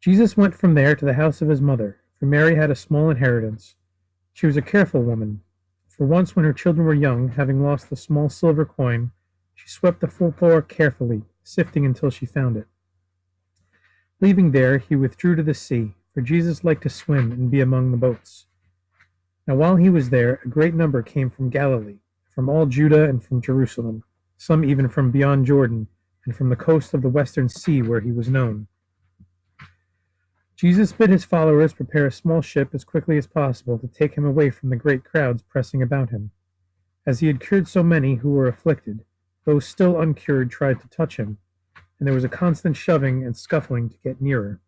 Jesus went from there to the house of his mother, for Mary had a small inheritance. She was a careful woman, for once when her children were young, having lost a small silver coin, she swept the full floor carefully, sifting until she found it. Leaving there, he withdrew to the sea, for Jesus liked to swim and be among the boats. Now while he was there, a great number came from Galilee, from all Judah and from Jerusalem, some even from beyond Jordan, and from the coast of the western sea where he was known. Jesus bid his followers prepare a small ship as quickly as possible to take him away from the great crowds pressing about him. As he had cured so many who were afflicted, those still uncured tried to touch him, and there was a constant shoving and scuffling to get nearer.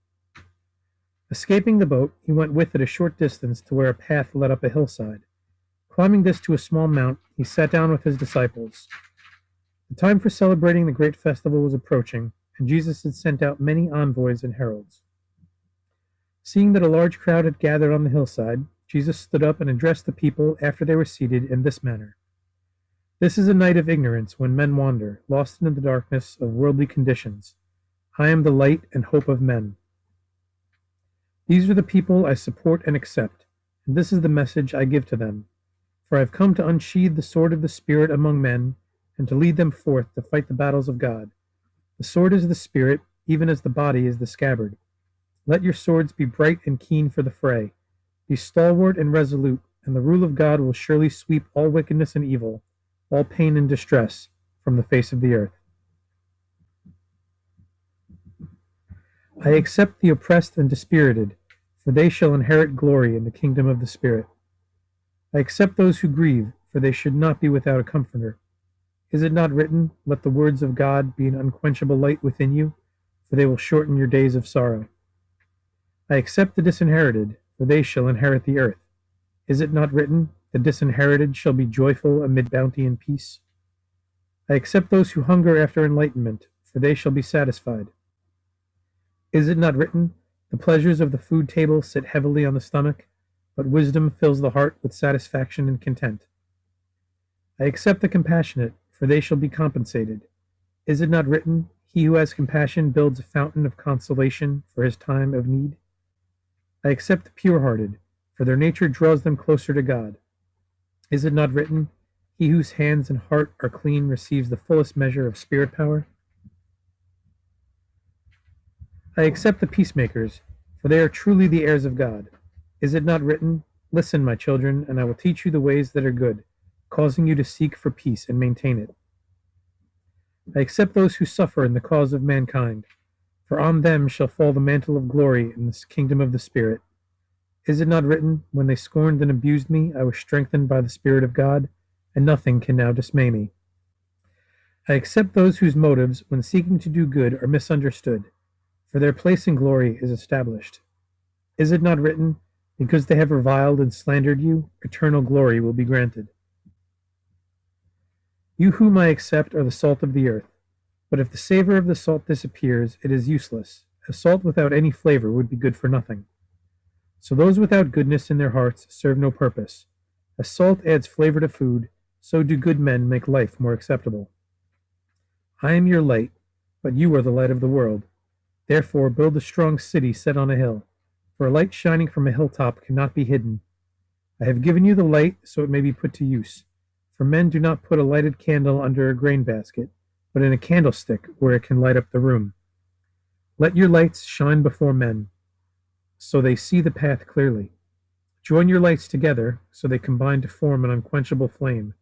Escaping the boat, he went with it a short distance to where a path led up a hillside. Climbing this to a small mount, he sat down with his disciples. The time for celebrating the great festival was approaching, and Jesus had sent out many envoys and heralds. Seeing that a large crowd had gathered on the hillside, Jesus stood up and addressed the people after they were seated in this manner. This is a night of ignorance when men wander, lost in the darkness of worldly conditions. I am the light and hope of men. These are the people I support and accept, and this is the message I give to them. For I have come to unsheathe the sword of the Spirit among men, and to lead them forth to fight the battles of God. The sword is the Spirit, even as the body is the scabbard. Let your swords be bright and keen for the fray. Be stalwart and resolute, and the rule of God will surely sweep all wickedness and evil, all pain and distress, from the face of the earth. I accept the oppressed and dispirited, for they shall inherit glory in the kingdom of the Spirit. I accept those who grieve, for they should not be without a comforter. Is it not written, Let the words of God be an unquenchable light within you, for they will shorten your days of sorrow. I accept the disinherited, for they shall inherit the earth. Is it not written, The disinherited shall be joyful amid bounty and peace? I accept those who hunger after enlightenment, for they shall be satisfied. Is it not written, The pleasures of the food table sit heavily on the stomach, but wisdom fills the heart with satisfaction and content? I accept the compassionate, for they shall be compensated. Is it not written, He who has compassion builds a fountain of consolation for his time of need? I accept the pure-hearted, for their nature draws them closer to God. Is it not written, He whose hands and heart are clean receives the fullest measure of spirit power? I accept the peacemakers, for they are truly the heirs of God. Is it not written, Listen, my children, and I will teach you the ways that are good, causing you to seek for peace and maintain it. I accept those who suffer in the cause of mankind, for on them shall fall the mantle of glory in the kingdom of the Spirit. Is it not written, When they scorned and abused me, I was strengthened by the Spirit of God, and nothing can now dismay me. I accept those whose motives, when seeking to do good, are misunderstood, for their place in glory is established. Is it not written, Because they have reviled and slandered you, eternal glory will be granted? You whom I accept are the salt of the earth. But if the savor of the salt disappears, it is useless. A salt without any flavor would be good for nothing. So those without goodness in their hearts serve no purpose. As salt adds flavor to food, so do good men make life more acceptable. I am your light, but you are the light of the world. Therefore build a strong city set on a hill, for a light shining from a hilltop cannot be hidden. I have given you the light so it may be put to use. For men do not put a lighted candle under a grain basket, but in a candlestick where it can light up the room. Let your lights shine before men, so they see the path clearly. Join your lights together, so they combine to form an unquenchable flame.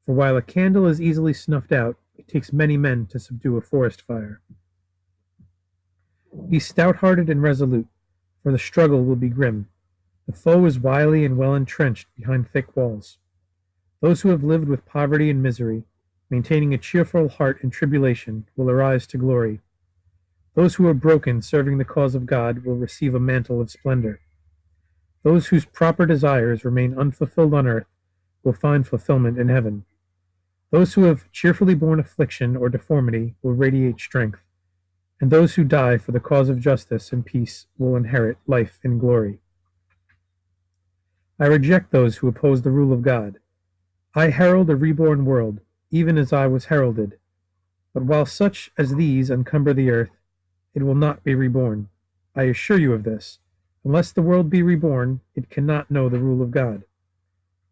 For while a candle is easily snuffed out, it takes many men to subdue a forest fire. Be stout-hearted and resolute, for the struggle will be grim. The foe is wily and well entrenched behind thick walls. Those who have lived with poverty and misery, maintaining a cheerful heart in tribulation, will arise to glory. Those who are broken serving the cause of God will receive a mantle of splendor. Those whose proper desires remain unfulfilled on earth will find fulfillment in heaven. Those who have cheerfully borne affliction or deformity will radiate strength, and those who die for the cause of justice and peace will inherit life in glory. I reject those who oppose the rule of God. I herald a reborn world, even as I was heralded. But while such as these encumber the earth, it will not be reborn. I assure you of this. Unless the world be reborn, it cannot know the rule of God.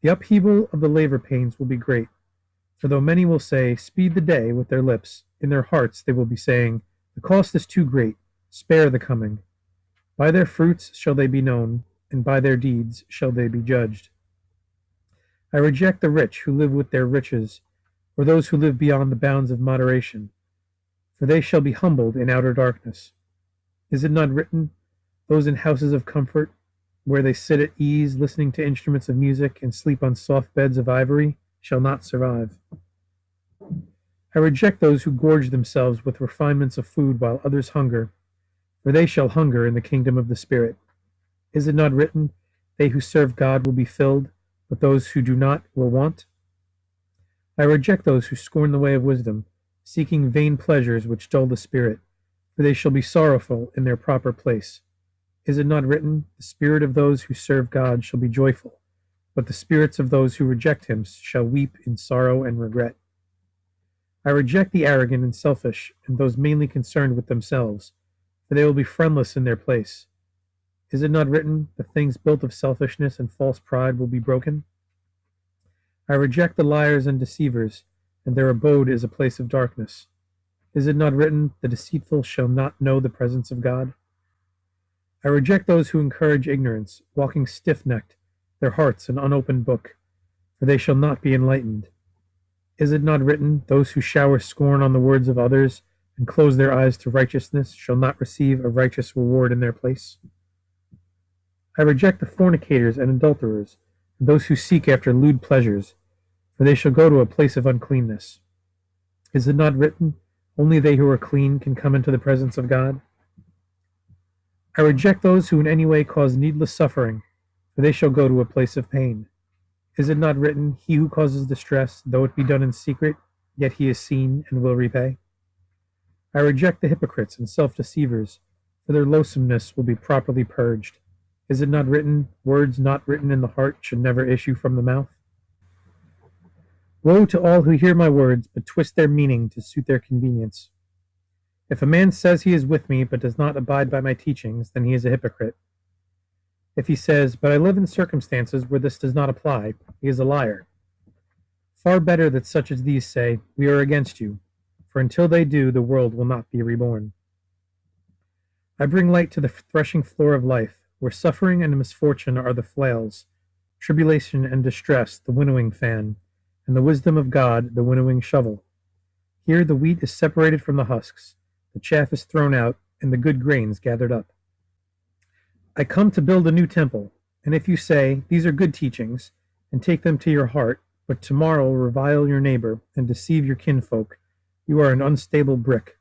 The upheaval of the labor pains will be great, for though many will say, "Speed the day," with their lips, in their hearts they will be saying, "The cost is too great, spare the coming." By their fruits shall they be known, and by their deeds shall they be judged. I reject the rich who live with their riches, or those who live beyond the bounds of moderation, for they shall be humbled in outer darkness. Is it not written, "Those in houses of comfort, where they sit at ease, listening to instruments of music, and sleep on soft beds of ivory, shall not survive"? I reject those who gorge themselves with refinements of food while others hunger, for they shall hunger in the kingdom of the Spirit. Is it not written, "They who serve God will be filled, but those who do not will want"? I reject those who scorn the way of wisdom, seeking vain pleasures which dull the spirit, for they shall be sorrowful in their proper place. Is it not written, "The spirit of those who serve God shall be joyful, but the spirits of those who reject him shall weep in sorrow and regret"? I reject the arrogant and selfish, and those mainly concerned with themselves, for they will be friendless in their place. Is it not written, "The things built of selfishness and false pride will be broken"? I reject the liars and deceivers, and their abode is a place of darkness. Is it not written, "The deceitful shall not know the presence of God"? I reject those who encourage ignorance, walking stiff-necked, their hearts an unopened book, for they shall not be enlightened. Is it not written, "Those who shower scorn on the words of others, and close their eyes to righteousness, shall not receive a righteous reward in their place"? I reject the fornicators and adulterers, and those who seek after lewd pleasures, for they shall go to a place of uncleanness. Is it not written, "Only they who are clean can come into the presence of God"? I reject those who in any way cause needless suffering, for they shall go to a place of pain. Is it not written, "He who causes distress, though it be done in secret, yet he is seen and will repay"? I reject the hypocrites and self-deceivers, for their loathsomeness will be properly purged. Is it not written, "Words not written in the heart should never issue from the mouth"? Woe to all who hear my words, but twist their meaning to suit their convenience. If a man says he is with me, but does not abide by my teachings, then he is a hypocrite. If he says, "But I live in circumstances where this does not apply," he is a liar. Far better that such as these say, "We are against you," for until they do, the world will not be reborn. I bring light to the threshing floor of life, where suffering and misfortune are the flails, tribulation and distress the winnowing fan, and the wisdom of God the winnowing shovel. Here the wheat is separated from the husks, the chaff is thrown out, and the good grains gathered up. I come to build a new temple, and if you say, "These are good teachings," and take them to your heart, but tomorrow revile your neighbor and deceive your kinfolk, you are an unstable brick.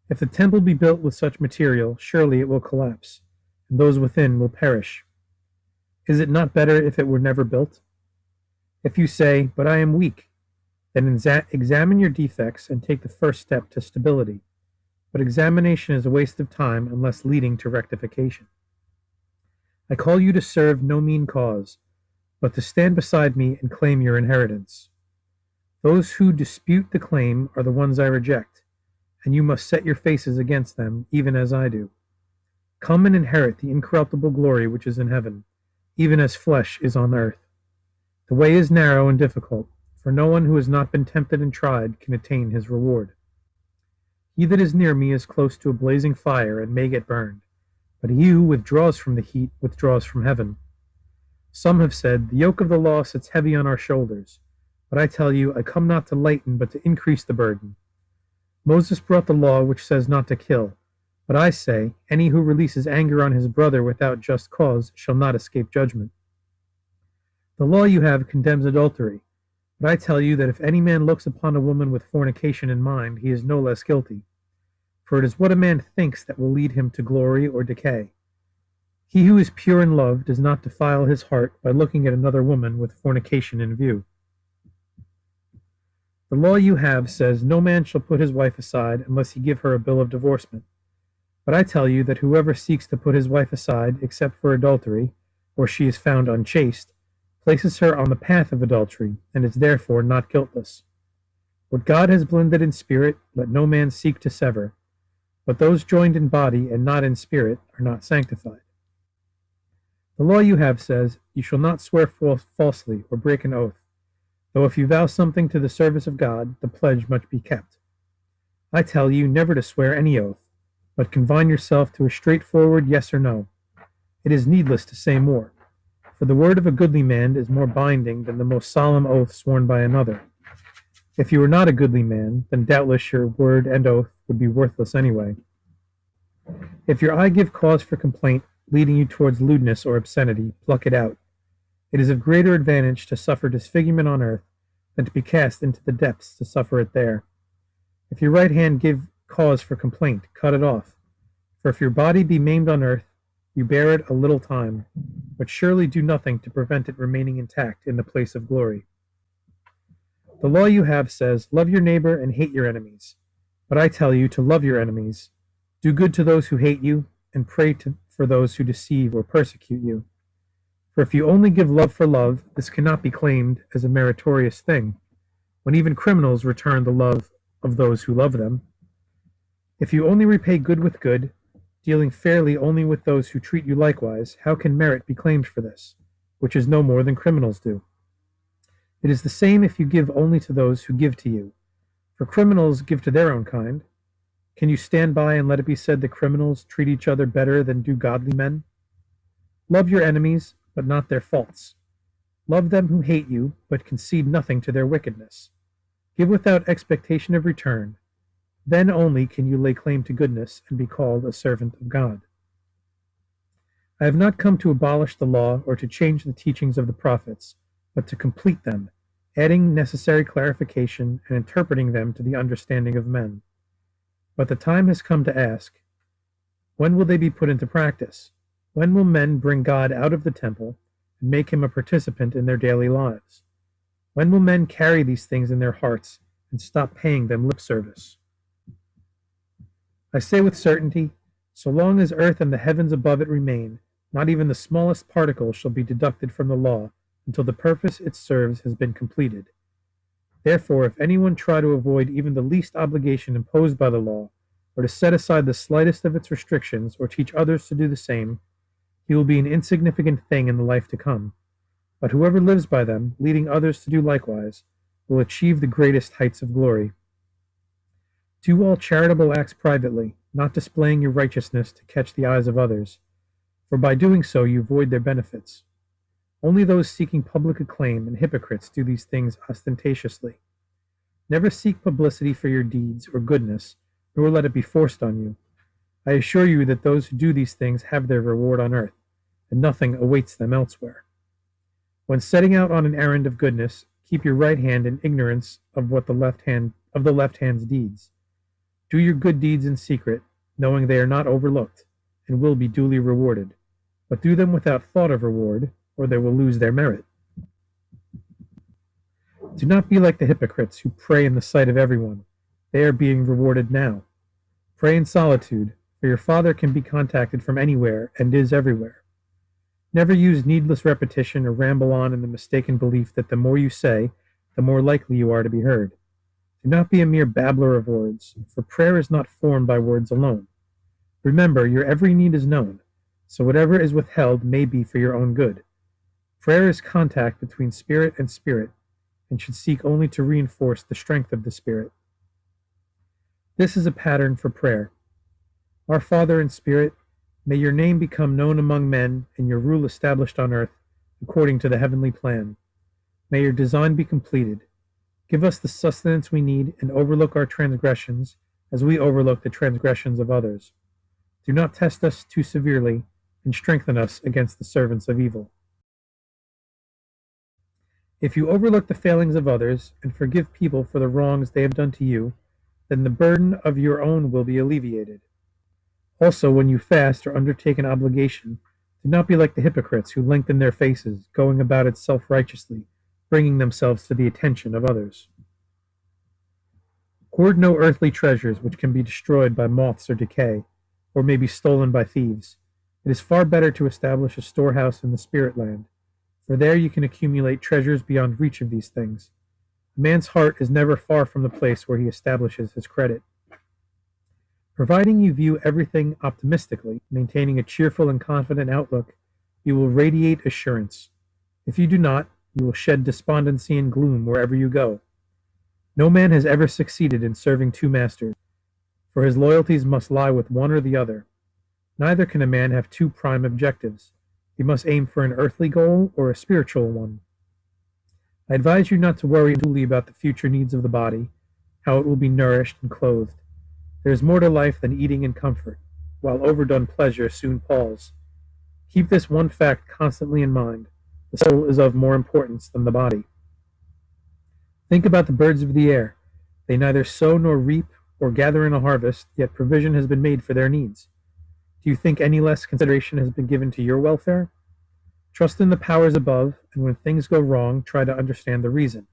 If the temple be built with such material, surely it will collapse, and those within will perish. Is it not better if it were never built? If you say, "But I am weak," then examine your defects and take the first step to stability. But examination is a waste of time unless leading to rectification. I call you to serve no mean cause, but to stand beside me and claim your inheritance. Those who dispute the claim are the ones I reject, and you must set your faces against them, even as I do. Come and inherit the incorruptible glory which is in heaven, even as flesh is on earth. The way is narrow and difficult, for no one who has not been tempted and tried can attain his reward. He that is near me is close to a blazing fire and may get burned, but he who withdraws from the heat withdraws from heaven. Some have said, "The yoke of the law sits heavy on our shoulders," but I tell you, I come not to lighten, but to increase the burden. Moses brought the law which says not to kill, but I say, any who releases anger on his brother without just cause shall not escape judgment. The law you have condemns adultery, but I tell you that if any man looks upon a woman with fornication in mind, he is no less guilty. For it is what a man thinks that will lead him to glory or decay. He who is pure in love does not defile his heart by looking at another woman with fornication in view. The law you have says, "No man shall put his wife aside unless he give her a bill of divorcement." But I tell you that whoever seeks to put his wife aside, except for adultery, or she is found unchaste, places her on the path of adultery, and is therefore not guiltless. What God has blended in spirit, let no man seek to sever. But those joined in body and not in spirit are not sanctified. The law you have says, "You shall not swear falsely or break an oath, though if you vow something to the service of God, the pledge must be kept." I tell you never to swear any oath, but confine yourself to a straightforward yes or no. It is needless to say more, for the word of a goodly man is more binding than the most solemn oath sworn by another. If you were not a goodly man, then doubtless your word and oath would be worthless anyway. If your eye give cause for complaint, leading you towards lewdness or obscenity, pluck it out. It is of greater advantage to suffer disfigurement on earth than to be cast into the depths to suffer it there. If your right hand give cause for complaint, cut it off. For if your body be maimed on earth, you bear it a little time, but surely do nothing to prevent it remaining intact in the place of glory. The law you have says, "Love your neighbor and hate your enemies." But I tell you to love your enemies, do good to those who hate you, and pray for those who deceive or persecute you. For if you only give love for love, this cannot be claimed as a meritorious thing, when even criminals return the love of those who love them. If you only repay good with good, dealing fairly only with those who treat you likewise, how can merit be claimed for this, which is no more than criminals do? It is the same if you give only to those who give to you, for criminals give to their own kind. Can you stand by and let it be said that criminals treat each other better than do godly men? Love your enemies, but not their faults. Love them who hate you, but concede nothing to their wickedness. Give without expectation of return. Then only can you lay claim to goodness and be called a servant of God. I have not come to abolish the law or to change the teachings of the prophets, but to complete them, adding necessary clarification and interpreting them to the understanding of men. But the time has come to ask, when will they be put into practice? When will men bring God out of the temple and make him a participant in their daily lives? When will men carry these things in their hearts and stop paying them lip service? I say with certainty, so long as earth and the heavens above it remain, not even the smallest particle shall be deducted from the law until the purpose it serves has been completed. Therefore, if anyone try to avoid even the least obligation imposed by the law, or to set aside the slightest of its restrictions, or teach others to do the same, he will be an insignificant thing in the life to come. But whoever lives by them, leading others to do likewise, will achieve the greatest heights of glory. Do all charitable acts privately, not displaying your righteousness to catch the eyes of others, for by doing so you void their benefits. Only those seeking public acclaim and hypocrites do these things ostentatiously. Never seek publicity for your deeds or goodness, nor let it be forced on you. I assure you that those who do these things have their reward on earth, and nothing awaits them elsewhere. When setting out on an errand of goodness, keep your right hand in ignorance of the left hand's deeds. Do your good deeds in secret, knowing they are not overlooked, and will be duly rewarded. But do them without thought of reward, or they will lose their merit. Do not be like the hypocrites who pray in the sight of everyone. They are being rewarded now. Pray in solitude, for your Father can be contacted from anywhere and is everywhere. Never use needless repetition or ramble on in the mistaken belief that the more you say, the more likely you are to be heard. Do not be a mere babbler of words, for prayer is not formed by words alone. Remember, your every need is known, so whatever is withheld may be for your own good. Prayer is contact between spirit and spirit, and should seek only to reinforce the strength of the spirit. This is a pattern for prayer. Our Father in spirit, may your name become known among men and your rule established on earth according to the heavenly plan. May your design be completed. Give us the sustenance we need and overlook our transgressions as we overlook the transgressions of others. Do not test us too severely and strengthen us against the servants of evil. If you overlook the failings of others and forgive people for the wrongs they have done to you, then the burden of your own will be alleviated. Also, when you fast or undertake an obligation, do not be like the hypocrites who lengthen their faces, going about it self-righteously, bringing themselves to the attention of others. Hoard no earthly treasures which can be destroyed by moths or decay, or may be stolen by thieves. It is far better to establish a storehouse in the spirit land, for there you can accumulate treasures beyond reach of these things. A man's heart is never far from the place where he establishes his credit. Providing you view everything optimistically, maintaining a cheerful and confident outlook, you will radiate assurance. If you do not, you will shed despondency and gloom wherever you go. No man has ever succeeded in serving two masters, for his loyalties must lie with one or the other. Neither can a man have two prime objectives. He must aim for an earthly goal or a spiritual one. I advise you not to worry unduly about the future needs of the body, how it will be nourished and clothed. There is more to life than eating and comfort, while overdone pleasure soon palls. Keep this one fact constantly in mind. The soul is of more importance than the body. Think about the birds of the air. They neither sow nor reap or gather in a harvest, yet provision has been made for their needs. Do you think any less consideration has been given to your welfare? Trust in the powers above, and when things go wrong, try to understand the reason.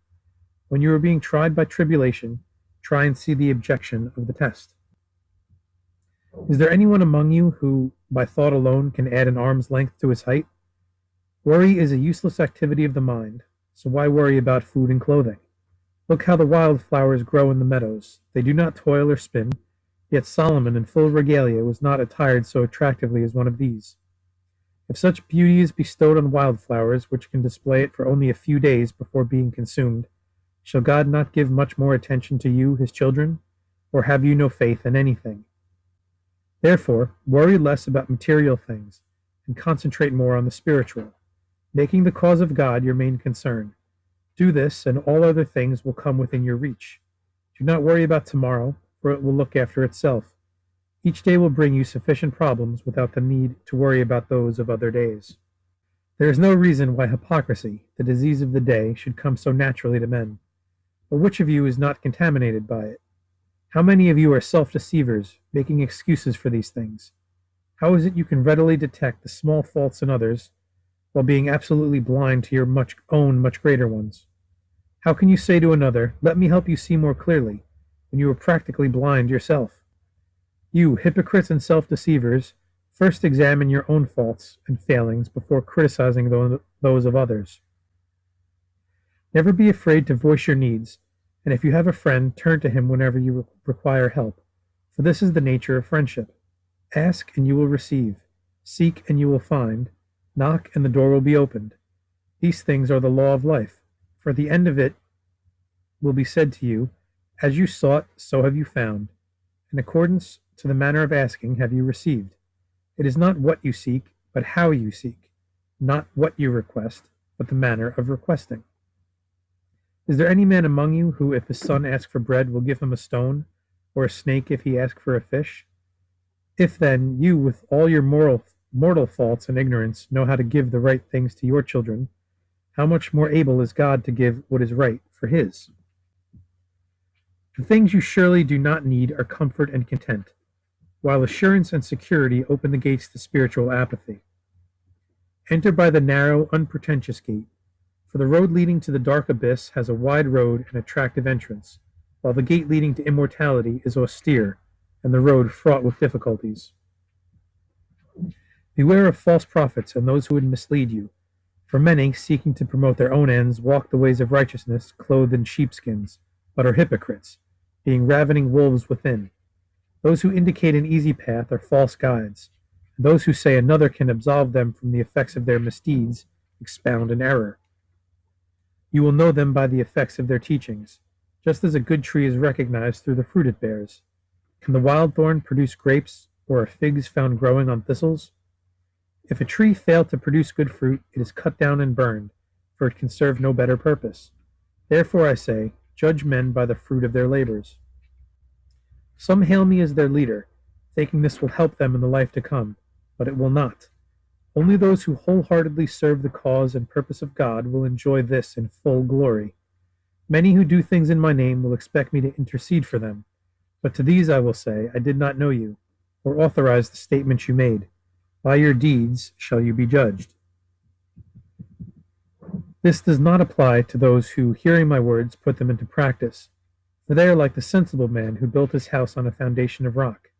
When you are being tried by tribulation, try and see the objection of the test. Is there anyone among you who, by thought alone, can add an arm's length to his height? Worry is a useless activity of the mind, so why worry about food and clothing? Look how the wildflowers grow in the meadows. They do not toil or spin, yet Solomon in full regalia was not attired so attractively as one of these. If such beauty is bestowed on wildflowers, which can display it for only a few days before being consumed, shall God not give much more attention to you, his children? Or have you no faith in anything? Therefore, worry less about material things, and concentrate more on the spiritual, making the cause of God your main concern. Do this, and all other things will come within your reach. Do not worry about tomorrow, for it will look after itself. Each day will bring you sufficient problems without the need to worry about those of other days. There is no reason why hypocrisy, the disease of the day, should come so naturally to men. But which of you is not contaminated by it? How many of you are self-deceivers, making excuses for these things? How is it you can readily detect the small faults in others, while being absolutely blind to your much greater ones? How can you say to another, "Let me help you see more clearly," when you are practically blind yourself? You, hypocrites and self-deceivers, first examine your own faults and failings before criticizing those of others. Never be afraid to voice your needs, and if you have a friend, turn to him whenever you require help, for this is the nature of friendship. Ask, and you will receive. Seek, and you will find. Knock, and the door will be opened. These things are the law of life, for at the end of it will be said to you, "As you sought, so have you found. In accordance to the manner of asking have you received." It is not what you seek, but how you seek. Not what you request, but the manner of requesting. Is there any man among you who, if his son asks for bread, will give him a stone, or a snake if he asks for a fish? If then you, with all your mortal faults and ignorance, know how to give the right things to your children, how much more able is God to give what is right for his? The things you surely do not need are comfort and content, while assurance and security open the gates to spiritual apathy. Enter by the narrow, unpretentious gate, for the road leading to the dark abyss has a wide road and attractive entrance, while the gate leading to immortality is austere, and the road fraught with difficulties. Beware of false prophets and those who would mislead you, for many, seeking to promote their own ends, walk the ways of righteousness clothed in sheepskins, but are hypocrites, being ravening wolves within. Those who indicate an easy path are false guides, and those who say another can absolve them from the effects of their misdeeds expound an error. You will know them by the effects of their teachings, just as a good tree is recognized through the fruit it bears. Can the wild thorn produce grapes, or are figs found growing on thistles? If a tree fail to produce good fruit, it is cut down and burned, for it can serve no better purpose. Therefore I say, judge men by the fruit of their labors. Some hail me as their leader, thinking this will help them in the life to come, but it will not. Only those who wholeheartedly serve the cause and purpose of God will enjoy this in full glory. Many who do things in my name will expect me to intercede for them, but to these I will say, I did not know you, or authorize the statements you made. By your deeds shall you be judged. This does not apply to those who, hearing my words, put them into practice, for they are like the sensible man who built his house on a foundation of rock.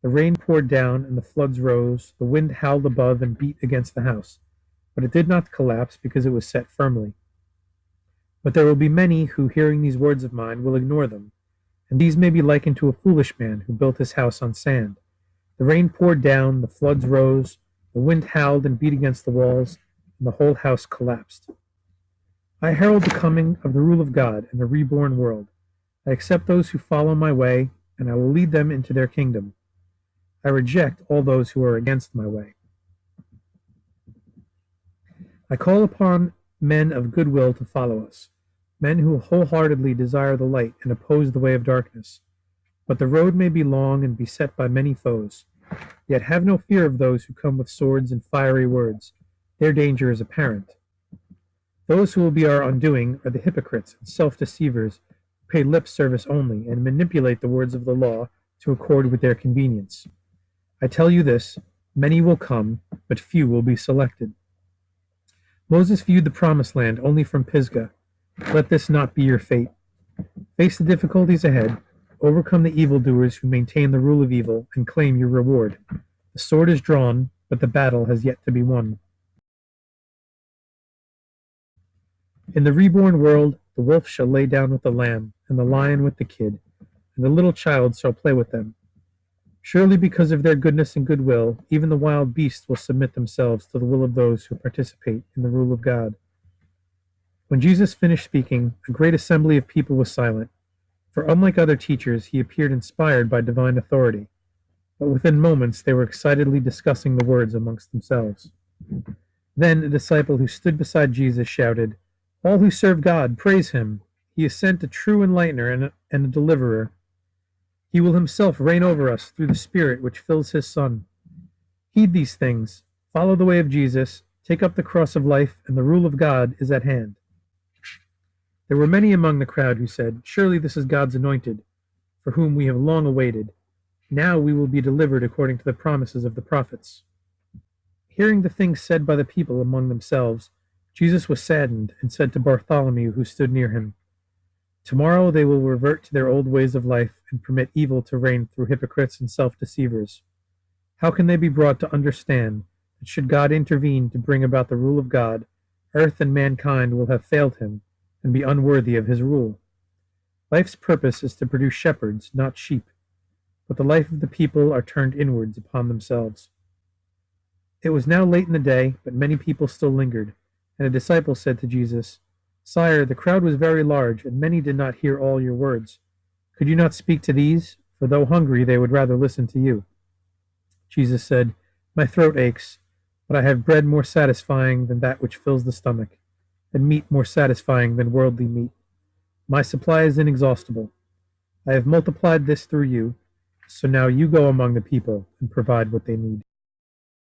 The rain poured down, and the floods rose, the wind howled above and beat against the house, but it did not collapse because it was set firmly. But there will be many who, hearing these words of mine, will ignore them, and these may be likened to a foolish man who built his house on sand. The rain poured down, the floods rose, the wind howled and beat against the walls, and the whole house collapsed. I herald the coming of the rule of God and the reborn world. I accept those who follow my way, and I will lead them into their kingdom. I reject all those who are against my way. I call upon men of good will to follow us, men who wholeheartedly desire the light and oppose the way of darkness. But the road may be long and beset by many foes. Yet have no fear of those who come with swords and fiery words. Their danger is apparent. Those who will be our undoing are the hypocrites and self-deceivers who pay lip service only and manipulate the words of the law to accord with their convenience. I tell you this, many will come, but few will be selected. Moses viewed the promised land only from Pisgah. Let this not be your fate. Face the difficulties ahead, overcome the evildoers who maintain the rule of evil, and claim your reward. The sword is drawn, but the battle has yet to be won. In the reborn world, the wolf shall lay down with the lamb, and the lion with the kid, and the little child shall play with them. Surely because of their goodness and goodwill, even the wild beasts will submit themselves to the will of those who participate in the rule of God. When Jesus finished speaking, a great assembly of people was silent, for unlike other teachers, he appeared inspired by divine authority. But within moments they were excitedly discussing the words amongst themselves. Then a disciple who stood beside Jesus shouted, "All who serve God, praise him! He has sent a true enlightener and a deliverer. He will himself reign over us through the Spirit which fills his Son. Heed these things, follow the way of Jesus, take up the cross of life, and the rule of God is at hand." There were many among the crowd who said, "Surely this is God's anointed, for whom we have long awaited. Now we will be delivered according to the promises of the prophets." Hearing the things said by the people among themselves, Jesus was saddened and said to Bartholomew, who stood near him, "Tomorrow they will revert to their old ways of life and permit evil to reign through hypocrites and self-deceivers. How can they be brought to understand that should God intervene to bring about the rule of God, earth and mankind will have failed him and be unworthy of his rule? Life's purpose is to produce shepherds, not sheep, but the life of the people are turned inwards upon themselves." It was now late in the day, but many people still lingered, and a disciple said to Jesus, "Sire, the crowd was very large, and many did not hear all your words. Could you not speak to these? For though hungry, they would rather listen to you." Jesus said, "My throat aches, but I have bread more satisfying than that which fills the stomach, and meat more satisfying than worldly meat. My supply is inexhaustible. I have multiplied this through you, so now you go among the people and provide what they need."